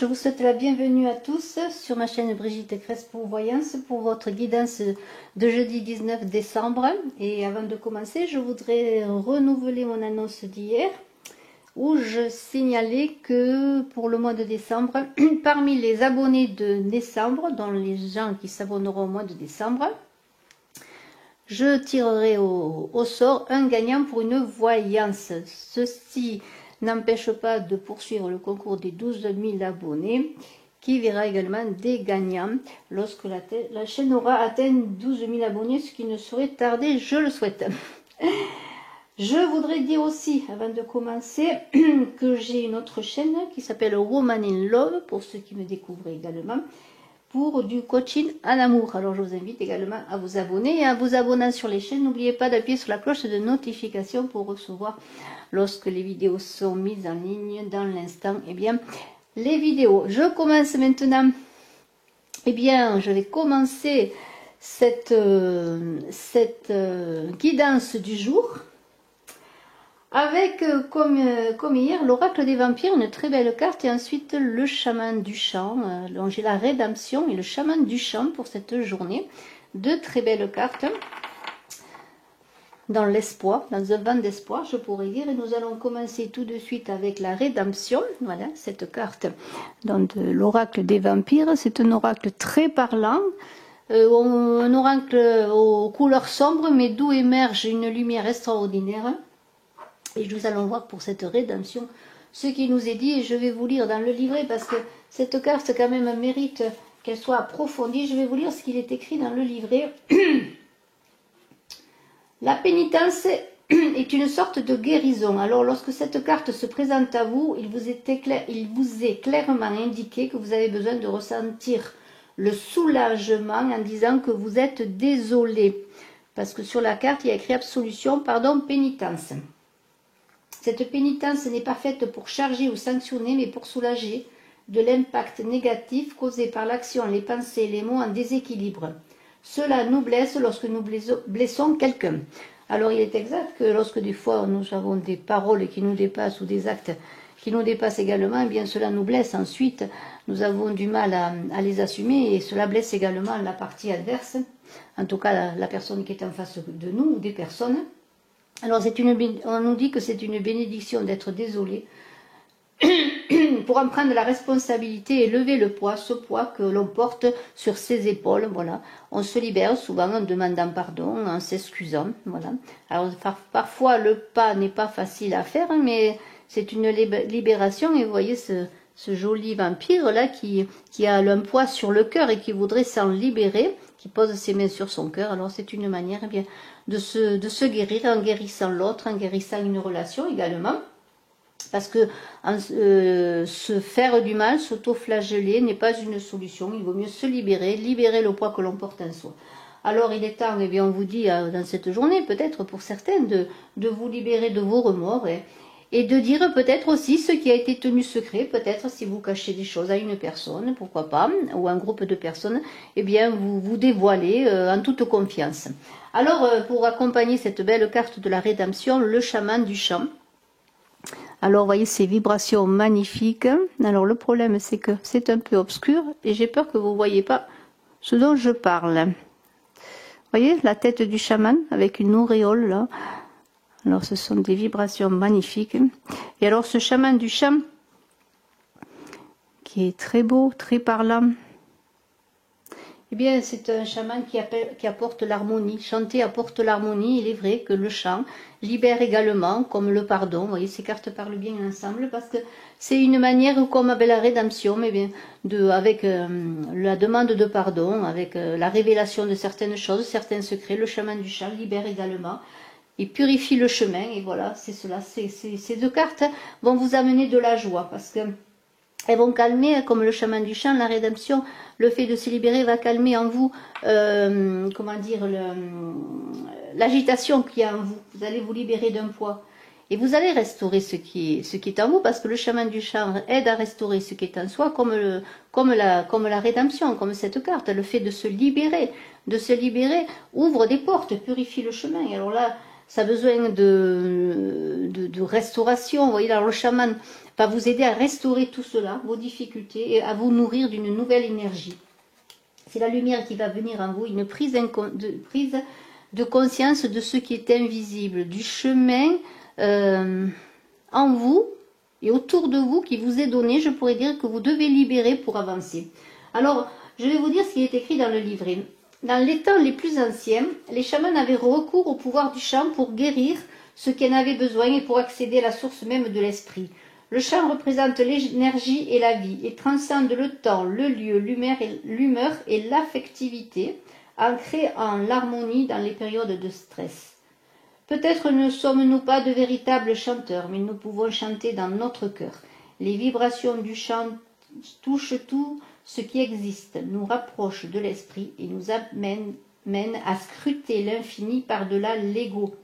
je vous souhaite la bienvenue à tous sur ma chaîne Brigitte Crespo Voyance pour votre guidance de jeudi 19 décembre. Et avant de commencer, je voudrais renouveler mon annonce d'hier où je signalais que pour le mois de décembre, parmi les abonnés de décembre, dont les gens qui s'abonneront au mois de décembre, je tirerai au sort un gagnant pour une voyance. Ceci n'empêche pas de poursuivre le concours des 12 000 abonnés, qui verra également des gagnants lorsque la chaîne aura atteint 12 000 abonnés, ce qui ne saurait tarder, je le souhaite. Je voudrais dire aussi, avant de commencer, que j'ai une autre chaîne qui s'appelle Woman in Love, pour ceux qui me découvrent également, pour du coaching en amour. Alors je vous invite également à vous abonner et en vous abonnant sur les chaînes, n'oubliez pas d'appuyer sur la cloche de notification pour recevoir, lorsque les vidéos sont mises en ligne dans l'instant, eh bien, les vidéos. Je commence maintenant, eh bien, je vais commencer cette guidance du jour avec, comme hier, l'oracle des vampires, une très belle carte, et ensuite le chaman du champ. Donc j'ai la rédemption et le chaman du champ pour cette journée. Deux très belles cartes. Dans l'espoir, dans un vent d'espoir, je pourrais dire. Et nous allons commencer tout de suite avec la rédemption. Voilà, cette carte de l'oracle des vampires. C'est un oracle très parlant. Un oracle aux couleurs sombres, mais d'où émerge une lumière extraordinaire. Et nous allons voir pour cette rédemption ce qui nous est dit. Et je vais vous lire dans le livret, parce que cette carte quand même mérite qu'elle soit approfondie. Je vais vous lire ce qu'il est écrit dans le livret. La pénitence est une sorte de guérison. Alors lorsque cette carte se présente à vous, il vous est clairement indiqué que vous avez besoin de ressentir le soulagement en disant que vous êtes désolé. Parce que sur la carte, il y a écrit absolution, pardon, pénitence. Cette pénitence n'est pas faite pour charger ou sanctionner, mais pour soulager de l'impact négatif causé par l'action, les pensées et les mots en déséquilibre. Cela nous blesse lorsque nous blessons quelqu'un. Alors il est exact que lorsque des fois nous avons des paroles qui nous dépassent ou des actes qui nous dépassent également, eh bien cela nous blesse. Ensuite, nous avons du mal à les assumer, et cela blesse également la partie adverse, en tout cas la personne qui est en face de nous ou des personnes. Alors on nous dit que c'est une bénédiction d'être désolé, pour en prendre la responsabilité et lever le poids, ce poids que l'on porte sur ses épaules. Voilà, on se libère souvent en demandant pardon, en s'excusant. Voilà. Alors parfois le pas n'est pas facile à faire, mais c'est une libération. Et vous voyez ce joli vampire là qui a un poids sur le cœur et qui voudrait s'en libérer, qui pose ses mains sur son cœur. Alors c'est une manière, eh bien, de se guérir en guérissant l'autre, en guérissant une relation également. Parce que se faire du mal, s'auto-flageller n'est pas une solution. Il vaut mieux se libérer le poids que l'on porte en soi. Alors il est temps, eh bien, on vous dit dans cette journée, peut-être pour certains, de vous libérer de vos remords et de dire peut-être aussi ce qui a été tenu secret. Peut-être si vous cachez des choses à une personne, pourquoi pas, ou un groupe de personnes, eh bien vous vous dévoilez en toute confiance. Alors pour accompagner cette belle carte de la rédemption, le chaman du champ. Alors, vous voyez ces vibrations magnifiques. Alors, le problème, c'est que c'est un peu obscur et j'ai peur que vous ne voyez pas ce dont je parle. Vous voyez la tête du chaman avec une auréole là. Alors, ce sont des vibrations magnifiques. Et alors, ce chaman du champ, qui est très beau, très parlant, eh bien, c'est un chaman qui apporte l'harmonie. Chanter apporte l'harmonie. Il est vrai que le chant libère également, comme le pardon. Vous voyez, ces cartes parlent bien ensemble, parce que c'est une manière, comme avec la rédemption, mais bien, avec la demande de pardon, avec la révélation de certaines choses, certains secrets. Le chaman du chant libère également. Il purifie le chemin. Et voilà, c'est cela. Ces deux cartes vont vous amener de la joie, parce que elles vont calmer, comme le chaman du champ, la rédemption. Le fait de se libérer va calmer en vous, comment dire, l'agitation qu'il y a en vous. Vous allez vous libérer d'un poids. Et vous allez restaurer ce qui est en vous, parce que le chaman du champ aide à restaurer ce qui est en soi, comme la rédemption, comme cette carte. Le fait de se libérer ouvre des portes, purifie le chemin. Et alors là, ça a besoin de restauration. Vous voyez, alors le chaman va vous aider à restaurer tout cela, vos difficultés, et à vous nourrir d'une nouvelle énergie. C'est la lumière qui va venir en vous, une prise de conscience de ce qui est invisible, du chemin en vous et autour de vous qui vous est donné, je pourrais dire, que vous devez libérer pour avancer. Alors, je vais vous dire ce qui est écrit dans le livret. Dans les temps les plus anciens, les chamans avaient recours au pouvoir du chant pour guérir ce qui en avait besoin et pour accéder à la source même de l'esprit. Le chant représente l'énergie et la vie et transcende le temps, le lieu, l'humeur et l'affectivité, ancré en l'harmonie dans les périodes de stress. Peut-être ne sommes-nous pas de véritables chanteurs, mais nous pouvons chanter dans notre cœur. Les vibrations du chant touchent tout ce qui existe, nous rapprochent de l'esprit et nous amènent à scruter l'infini par-delà l'ego.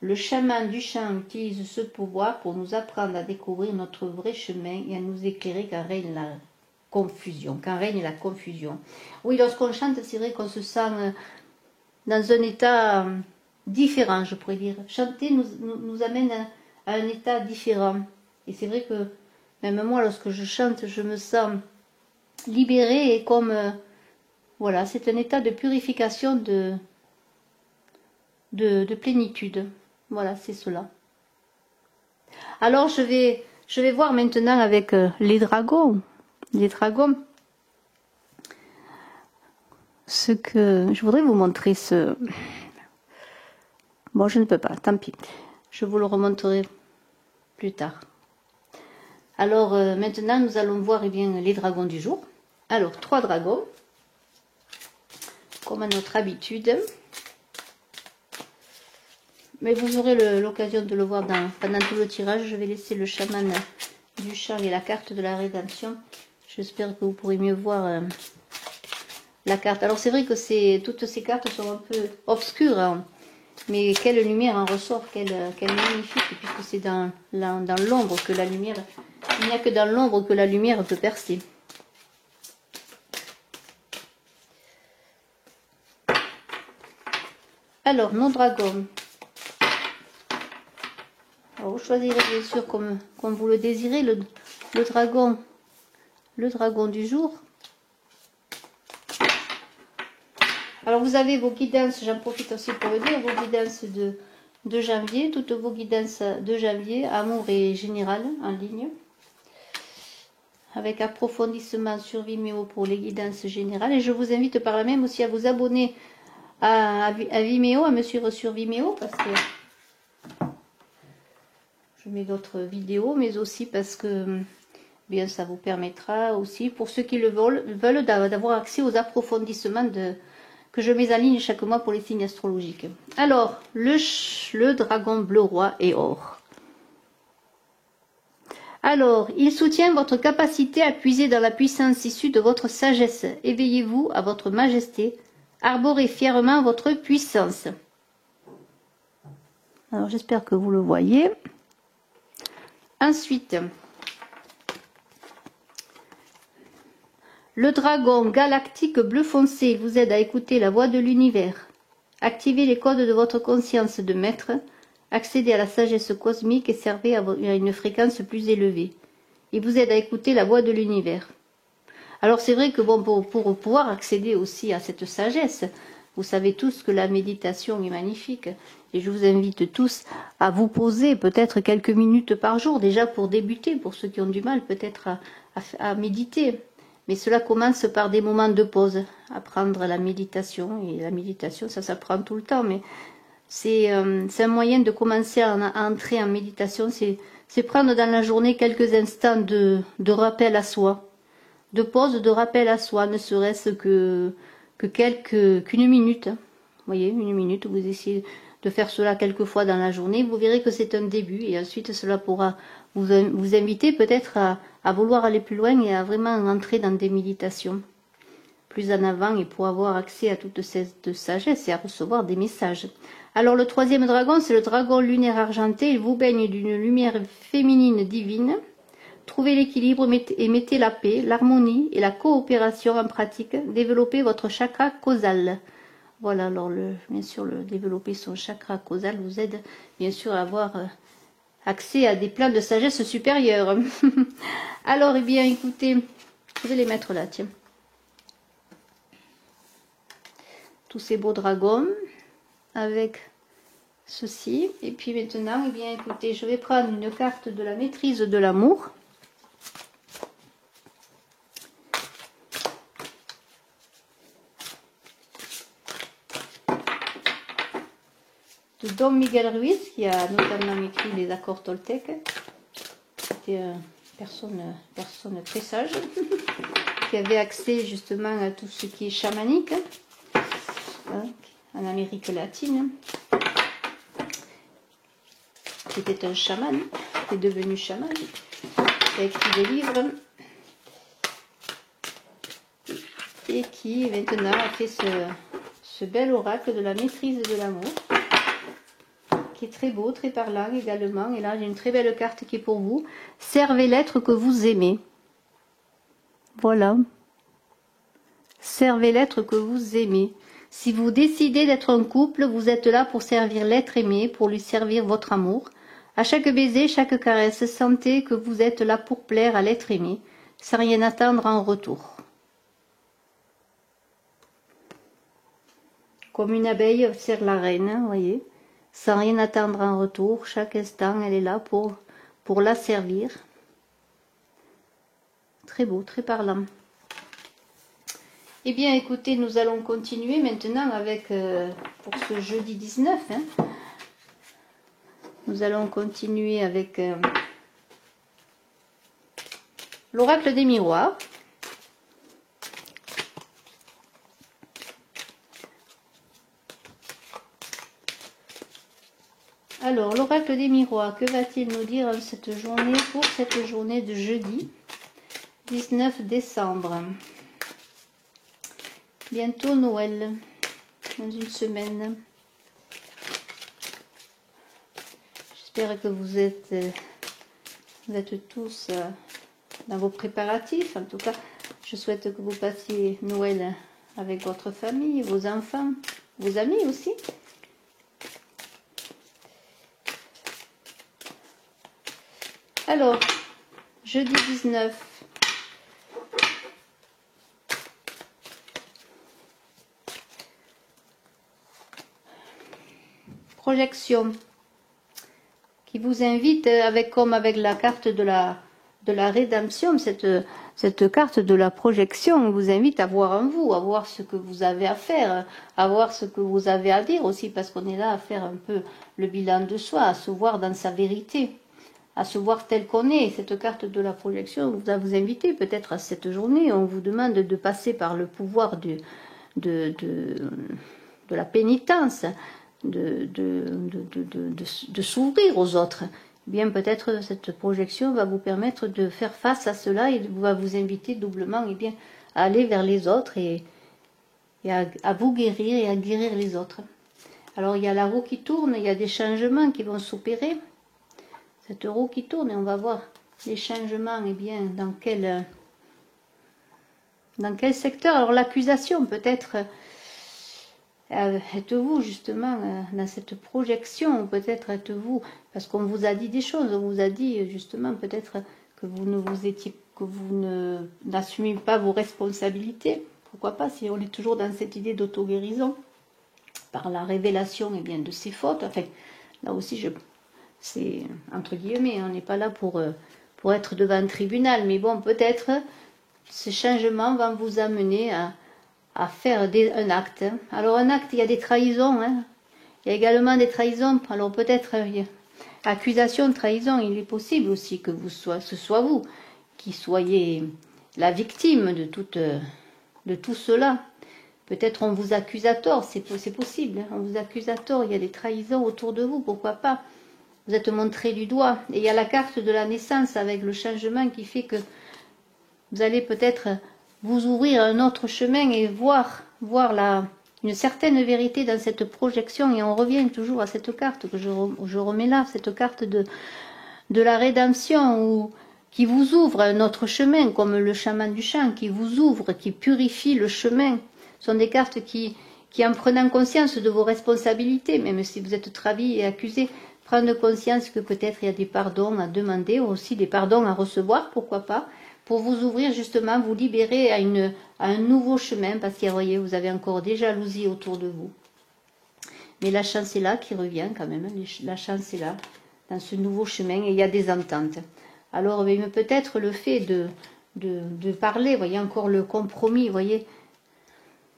Le chaman du chant utilise ce pouvoir pour nous apprendre à découvrir notre vrai chemin et à nous éclairer quand règne la confusion. Oui, lorsqu'on chante, c'est vrai qu'on se sent dans un état différent, je pourrais dire. Chanter nous amène à un état différent. Et c'est vrai que même moi, lorsque je chante, je me sens libérée et comme... voilà, c'est un état de purification, de plénitude. Voilà, c'est cela. Alors, je vais voir maintenant avec les dragons. Les dragons. Ce que... Je voudrais vous montrer ce... Bon, je ne peux pas, tant pis. Je vous le remontrerai plus tard. Alors, maintenant, nous allons voir bien, les dragons du jour. Alors, 3 dragons. Comme à notre habitude. Mais vous aurez l'occasion de le voir pendant tout le tirage. Je vais laisser le chaman du chant et la carte de la rédemption. J'espère que vous pourrez mieux voir la carte. Alors c'est vrai que toutes ces cartes sont un peu obscures. Hein, mais quelle lumière en ressort. Quelle magnifique. Puisque c'est dans l'ombre que la lumière... Il n'y a que dans l'ombre que la lumière peut percer. Alors, nos dragons... Alors, vous choisirez bien sûr comme vous le désirez le dragon du jour. Alors vous avez vos guidances, j'en profite aussi pour le dire, vos guidances de janvier, toutes vos guidances de janvier, amour et général en ligne. Avec approfondissement sur Vimeo pour les guidances générales. Et je vous invite par là même aussi à vous abonner à Vimeo, à me suivre sur Vimeo parce que je mets d'autres vidéos, mais aussi parce que bien ça vous permettra aussi, pour ceux qui le veulent d'avoir accès aux approfondissements que je mets en ligne chaque mois pour les signes astrologiques. Alors, le dragon bleu roi et or. Alors, il soutient votre capacité à puiser dans la puissance issue de votre sagesse. Éveillez-vous à votre majesté. Arborez fièrement votre puissance. Alors, j'espère que vous le voyez. Ensuite, le dragon galactique bleu foncé vous aide à écouter la voix de l'univers. Activez les codes de votre conscience de maître, accédez à la sagesse cosmique et servez à une fréquence plus élevée. Il vous aide à écouter la voix de l'univers. Alors c'est vrai que bon, pour pouvoir accéder aussi à cette sagesse, vous savez tous que la méditation est magnifique. Et je vous invite tous à vous poser peut-être quelques minutes par jour, déjà pour débuter, pour ceux qui ont du mal peut-être à méditer. Mais cela commence par des moments de pause, apprendre la méditation. Et la méditation, ça s'apprend tout le temps, mais c'est un moyen de commencer à entrer en méditation. C'est prendre dans la journée quelques instants de rappel à soi, de pause, de rappel à soi, ne serait-ce qu'une minute. Vous voyez, une minute, vous essayez de faire cela quelques fois dans la journée, vous verrez que c'est un début et ensuite cela pourra vous inviter peut-être à vouloir aller plus loin et à vraiment entrer dans des méditations plus en avant et pour avoir accès à toute cette sagesse et à recevoir des messages. Alors le troisième dragon, c'est le dragon lunaire argenté, il vous baigne d'une lumière féminine divine. Trouvez l'équilibre et mettez la paix, l'harmonie et la coopération en pratique, développez votre chakra causal. Voilà, alors bien sûr, le développer son chakra causal vous aide bien sûr à avoir accès à des plans de sagesse supérieure. Alors, eh bien, écoutez, je vais les mettre là, tiens. Tous ces beaux dragons avec ceci. Et puis maintenant, eh bien, écoutez, je vais prendre une carte de la maîtrise de l'amour. De Don Miguel Ruiz, qui a notamment écrit les accords toltèques. C'était une personne très sage, qui avait accès justement à tout ce qui est chamanique, hein, en Amérique latine, qui était un chaman, qui est devenu chaman, qui a écrit des livres, et qui maintenant a fait ce bel oracle de la maîtrise de l'amour, qui est très beau, très parlant également. Et là, j'ai une très belle carte qui est pour vous. Servez l'être que vous aimez. Voilà. Servez l'être que vous aimez. Si vous décidez d'être un couple, vous êtes là pour servir l'être aimé, pour lui servir votre amour. À chaque baiser, chaque caresse, sentez que vous êtes là pour plaire à l'être aimé, sans rien attendre en retour. Comme une abeille observe la reine, vous voyez, sans rien attendre en retour. Chaque instant, elle est là pour la servir. Très beau, très parlant. Eh bien, écoutez, nous allons continuer maintenant avec, pour ce jeudi 19, hein, nous allons continuer avec l'oracle des miroirs. Alors, l'oracle des miroirs, que va-t-il nous dire cette journée, pour cette journée de jeudi 19 décembre? Bientôt Noël, dans une semaine. J'espère que vous êtes tous dans vos préparatifs. En tout cas, je souhaite que vous passiez Noël avec votre famille, vos enfants, vos amis aussi. Alors, jeudi 19. Projection qui vous invite, comme avec la carte de la rédemption, cette carte de la projection vous invite à voir en vous, à voir ce que vous avez à faire, à voir ce que vous avez à dire aussi, parce qu'on est là à faire un peu le bilan de soi, à se voir dans sa vérité, à se voir tel qu'on est. Cette carte de la projection va vous inviter peut-être à cette journée. On vous demande de passer par le pouvoir de la pénitence, de s'ouvrir aux autres. Bien, peut-être cette projection va vous permettre de faire face à cela et va vous inviter doublement bien, à aller vers les autres et à vous guérir et à guérir les autres. Alors, il y a la roue qui tourne, il y a des changements qui vont s'opérer. Cette roue qui tourne, et on va voir les changements, bien, dans quel secteur. Alors, l'accusation, peut-être, êtes-vous justement dans cette projection, peut-être êtes-vous, parce qu'on vous a dit des choses, on vous a dit justement peut-être que vous n'assumez pas vos responsabilités. Pourquoi pas, si on est toujours dans cette idée d'auto-guérison, par la révélation bien, de ses fautes. Enfin, là aussi, c'est entre guillemets, on n'est pas là pour être devant un tribunal, mais bon, peut-être ce changement va vous amener à faire un acte. Alors un acte, il y a des trahisons, hein. Il y a également des trahisons. Alors peut-être accusation, trahison, il est possible aussi que ce soit vous qui soyez la victime de tout cela. Peut-être on vous accuse à tort, c'est possible, hein. On vous accuse à tort, il y a des trahisons autour de vous, pourquoi pas. Vous êtes montré du doigt. Et il y a la carte de la naissance avec le changement qui fait que vous allez peut-être vous ouvrir un autre chemin et voir une certaine vérité dans cette projection. Et on revient toujours à cette carte que je remets là, cette carte de la rédemption qui vous ouvre un autre chemin, comme le chaman du champ, qui vous ouvre, qui purifie le chemin. Ce sont des cartes qui qui en prenant conscience de vos responsabilités, même si vous êtes trahi et accusé, prendre conscience que peut-être il y a des pardons à demander, ou aussi des pardons à recevoir, pourquoi pas, pour vous ouvrir justement, vous libérer à un nouveau chemin, parce que vous voyez, vous avez encore des jalousies autour de vous. Mais la chance est là qui revient quand même, la chance est là, dans ce nouveau chemin, et il y a des ententes. Alors peut-être le fait de parler, voyez, encore le compromis, voyez,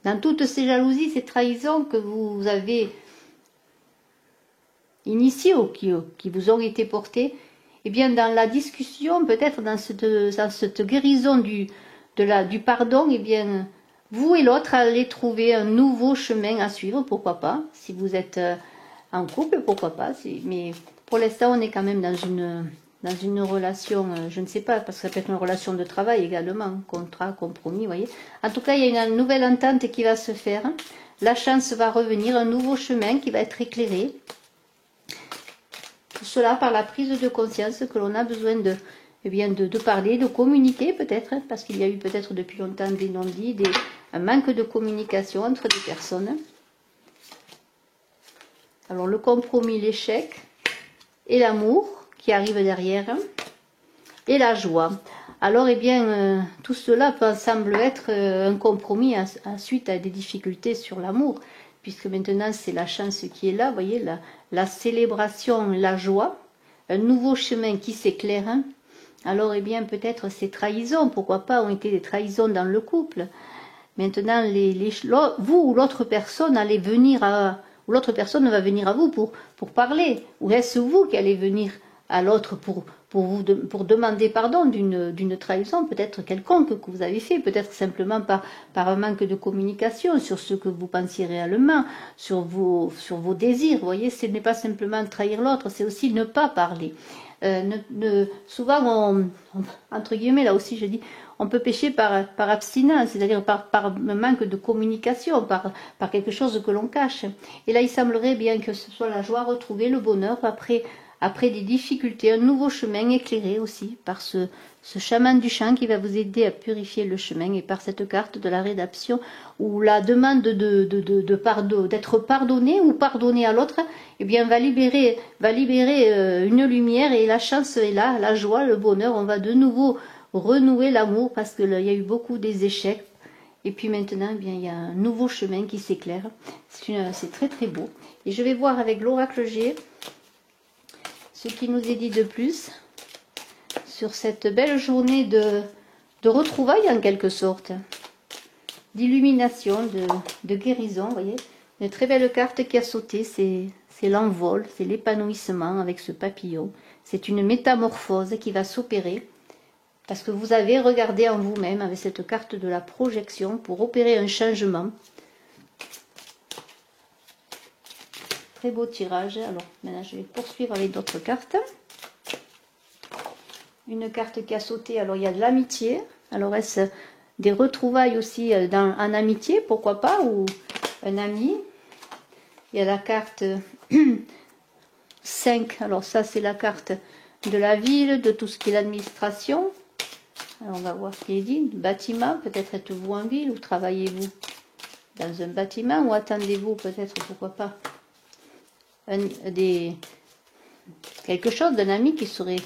dans toutes ces jalousies, ces trahisons que vous avez initiées ou qui vous ont été portées, eh bien dans la discussion, peut-être dans cette guérison du pardon, eh bien vous et l'autre allez trouver un nouveau chemin à suivre, pourquoi pas, si vous êtes en couple, pourquoi pas, mais pour l'instant on est quand même dans une relation, je ne sais pas, parce que ça peut être une relation de travail également, contrat, compromis, vous voyez. En tout cas, il y a une nouvelle entente qui va se faire. La chance va revenir, un nouveau chemin qui va être éclairé. Tout cela par la prise de conscience que l'on a besoin de parler, de communiquer peut-être, parce qu'il y a eu peut-être depuis longtemps des non-dits, un manque de communication entre des personnes. Alors le compromis, l'échec et l'amour qui arrive derrière, et la joie. Alors, eh bien, tout cela semble être un compromis suite à des difficultés sur l'amour, puisque maintenant, c'est la chance qui est là, vous voyez, la célébration, la joie, un nouveau chemin qui s'éclaire. Alors, eh bien, peut-être ces trahisons, pourquoi pas, ont été des trahisons dans le couple. Maintenant, vous ou l'autre personne allez venir ou l'autre personne va venir à vous pour parler, ou est-ce vous qui allez venir à l'autre pour demander pardon d'une trahison, peut-être quelconque que vous avez fait, peut-être simplement par un manque de communication sur ce que vous pensiez réellement, sur vos désirs. Vous voyez, ce n'est pas simplement trahir l'autre, c'est aussi ne pas parler. Souvent, entre guillemets, là aussi je dis, on peut pécher par abstinence, c'est-à-dire par un manque de communication, par quelque chose que l'on cache. Et là, il semblerait bien que ce soit la joie retrouvée, le bonheur, après des difficultés, un nouveau chemin éclairé aussi par ce chaman du chant qui va vous aider à purifier le chemin, et par cette carte de la rédemption où la demande d'être pardonné ou pardonné à l'autre, eh bien va libérer une lumière, et la chance est là, la joie, le bonheur, on va de nouveau renouer l'amour parce qu'il y a eu beaucoup des échecs. Et puis maintenant, eh bien, il y a un nouveau chemin qui s'éclaire. C'est très très beau. Et je vais voir avec l'oracle G ce qui nous est dit de plus sur cette belle journée de retrouvailles en quelque sorte, d'illumination, de guérison. Vous voyez, une très belle carte qui a sauté, c'est l'envol, c'est l'épanouissement avec ce papillon. C'est une métamorphose qui va s'opérer parce que vous avez regardé en vous-même avec cette carte de la projection pour opérer un changement. Très beau tirage. Alors maintenant je vais poursuivre avec d'autres cartes. Une carte qui a sauté, alors il y a de l'amitié. Alors est-ce des retrouvailles aussi en amitié, pourquoi pas, ou un ami. Il y a la carte 5, alors ça c'est la carte de la ville, de tout ce qui est l'administration. Alors on va voir ce qui est dit. Bâtiment, peut-être êtes-vous en ville ou travaillez-vous dans un bâtiment, ou attendez-vous peut-être, pourquoi pas, quelque chose d'un ami qui serait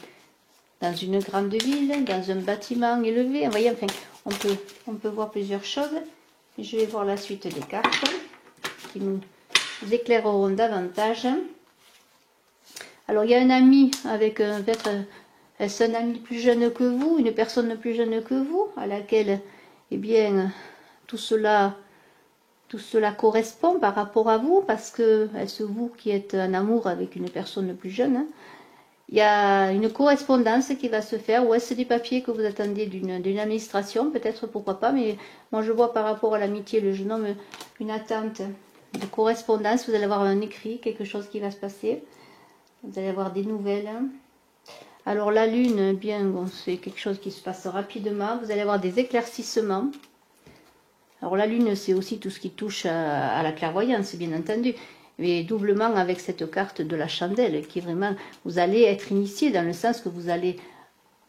dans une grande ville, dans un bâtiment élevé. Vous voyez, enfin, on peut voir plusieurs choses. Je vais voir la suite des cartes qui nous éclaireront davantage. Alors, il y a un ami avec peut-être est-ce un ami plus jeune que vous, une personne plus jeune que vous, à laquelle, eh bien, tout cela correspond par rapport à vous, parce que est-ce vous qui êtes en amour avec une personne plus jeune, hein? Il y a une correspondance qui va se faire, ou est-ce des papiers que vous attendez d'une administration, peut-être, pourquoi pas, mais moi je vois par rapport à l'amitié, le jeune homme, une attente de correspondance. Vous allez avoir un écrit, quelque chose qui va se passer, vous allez avoir des nouvelles, hein. Alors la lune, bien, bon, c'est quelque chose qui se passe rapidement, vous allez avoir des éclaircissements. Alors la lune, c'est aussi tout ce qui touche à la clairvoyance, bien entendu, mais doublement avec cette carte de la chandelle, qui vraiment, vous allez être initié dans le sens que vous allez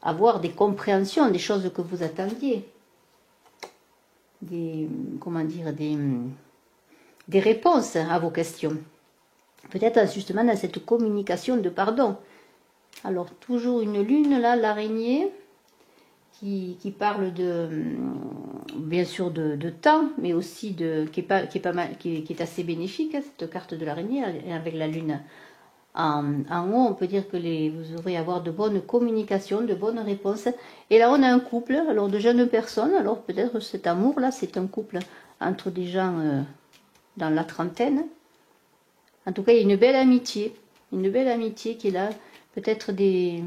avoir des compréhensions, des choses que vous attendiez, des des réponses à vos questions. Peut-être justement dans cette communication de pardon. Alors toujours une lune là, l'araignée, qui parle de, bien sûr de temps, mais aussi qui est assez bénéfique, hein, cette carte de l'araignée, avec la lune en haut. On peut dire que vous aurez à avoir de bonnes communications, de bonnes réponses. Et là on a un couple, alors de jeunes personnes, alors peut-être cet amour là, c'est un couple entre des gens dans la trentaine. En tout cas, il y a une belle amitié qui est là, peut-être des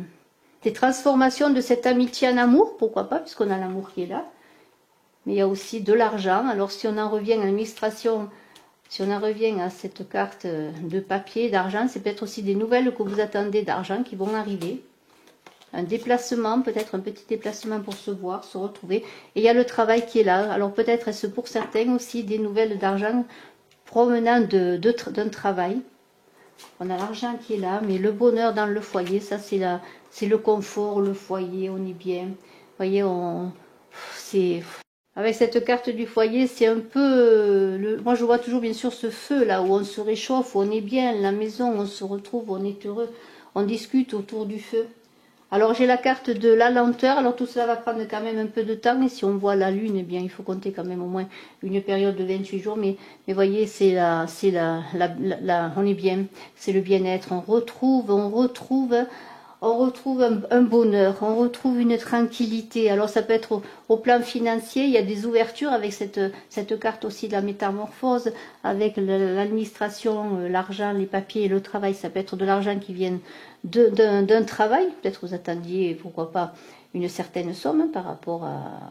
transformations de cette amitié en amour, pourquoi pas, puisqu'on a l'amour qui est là. Mais il y a aussi de l'argent. Alors si on en revient à l'administration, si on en revient à cette carte de papier, d'argent, c'est peut-être aussi des nouvelles que vous attendez d'argent qui vont arriver. Un déplacement, peut-être un petit déplacement pour se voir, se retrouver. Et il y a le travail qui est là. Alors peut-être est-ce pour certains aussi des nouvelles d'argent provenant d'un travail. On a l'argent qui est là, mais le bonheur dans le foyer, ça c'est le confort, le foyer, on est bien. Vous voyez, avec cette carte du foyer, c'est un peu... moi, je vois toujours, bien sûr, ce feu, là, où on se réchauffe, où on est bien, la maison, on se retrouve, on est heureux, on discute autour du feu. Alors, j'ai la carte de la lenteur. Alors, tout cela va prendre quand même un peu de temps. Et si on voit la lune, eh bien, il faut compter quand même au moins une période de 28 jours. Mais voyez, on est bien. C'est le bien-être. On retrouve un bonheur, on retrouve une tranquillité. Alors ça peut être au plan financier, il y a des ouvertures avec cette carte aussi de la métamorphose, avec l'administration, l'argent, les papiers et le travail. Ça peut être de l'argent qui vient d'un travail. Peut-être vous attendiez, pourquoi pas, une certaine somme par rapport à,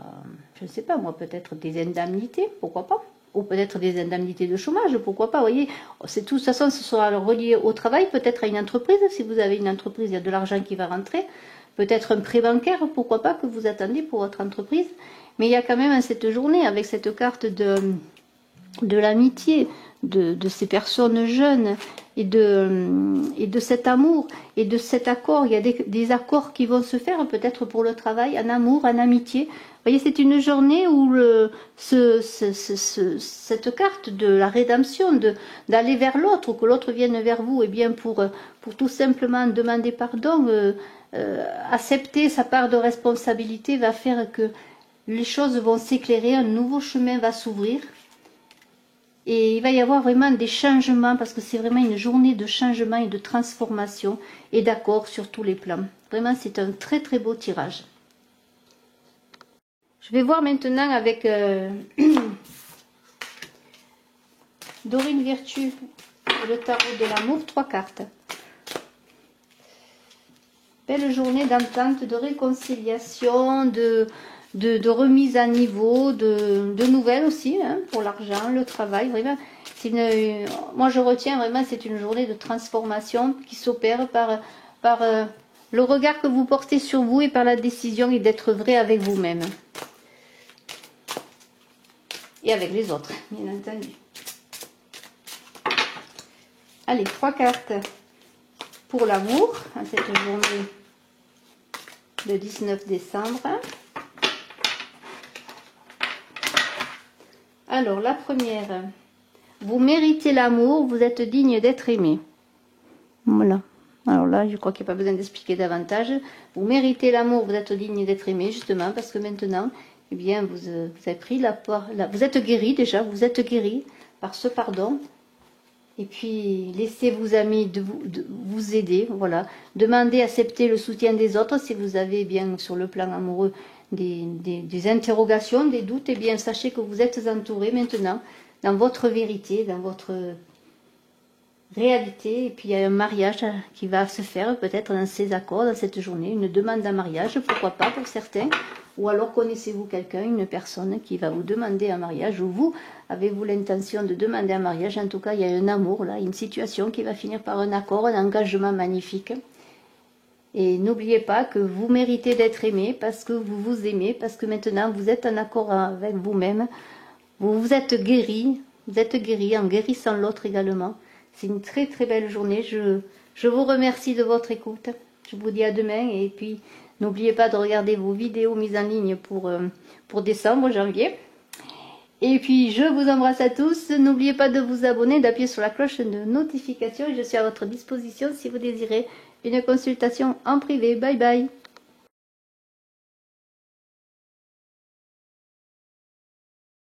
je ne sais pas moi, peut-être des indemnités, pourquoi pas. Ou peut-être des indemnités de chômage, pourquoi pas, vous voyez, c'est tout, de toute façon, ce sera relié au travail, peut-être à une entreprise, si vous avez une entreprise, il y a de l'argent qui va rentrer, peut-être un prêt bancaire, pourquoi pas, que vous attendez pour votre entreprise, mais il y a quand même cette journée, avec cette carte de l'amitié, de ces personnes jeunes, et de cet amour, et de cet accord, il y a des accords qui vont se faire, peut-être pour le travail, en amour, en amitié. Vous voyez, c'est une journée où cette carte de la rédemption, d'aller vers l'autre, que l'autre vienne vers vous, et bien pour tout simplement demander pardon, accepter sa part de responsabilité va faire que les choses vont s'éclairer, un nouveau chemin va s'ouvrir. Et il va y avoir vraiment des changements, parce que c'est vraiment une journée de changement et de transformation, et d'accord sur tous les plans. Vraiment, c'est un très très beau tirage. Je vais voir maintenant avec Dorine Virtue, le tarot de l'amour, 3 cartes. Belle journée d'entente, de réconciliation, de remise à niveau, de nouvelles aussi, hein, pour l'argent, le travail. Vraiment, moi je retiens vraiment, c'est une journée de transformation qui s'opère par le regard que vous portez sur vous et par la décision et d'être vrai avec vous-même. Et avec les autres, bien entendu. Allez, 3 cartes pour l'amour, à cette journée de 19 décembre. Alors, la première, vous méritez l'amour, vous êtes digne d'être aimé. Voilà. Alors là, je crois qu'il n'y a pas besoin d'expliquer davantage. Vous méritez l'amour, vous êtes digne d'être aimé, justement, parce que maintenant, eh bien, vous avez pris vous êtes guéri déjà, vous êtes guéri par ce pardon. Et puis, laissez vos amis de vous aider, voilà. Demandez, acceptez le soutien des autres. Si vous avez bien sur le plan amoureux des interrogations, des doutes, eh bien, sachez que vous êtes entouré maintenant dans votre vérité, dans votre réalité. Et puis, il y a un mariage qui va se faire peut-être dans ces accords, dans cette journée, une demande en mariage, pourquoi pas pour certains. Ou alors connaissez-vous quelqu'un, une personne qui va vous demander un mariage, ou vous avez-vous l'intention de demander un mariage. En tout cas, il y a un amour là, une situation qui va finir par un accord, un engagement magnifique. Et n'oubliez pas que vous méritez d'être aimé parce que vous vous aimez, parce que maintenant vous êtes en accord avec vous-même. Vous êtes guéri en guérissant l'autre également. C'est une très très belle journée. Je vous remercie de votre écoute. Je vous dis à demain et puis n'oubliez pas de regarder vos vidéos mises en ligne pour décembre, janvier. Et puis, je vous embrasse à tous. N'oubliez pas de vous abonner, d'appuyer sur la cloche de notification. Je suis à votre disposition si vous désirez une consultation en privé. Bye bye.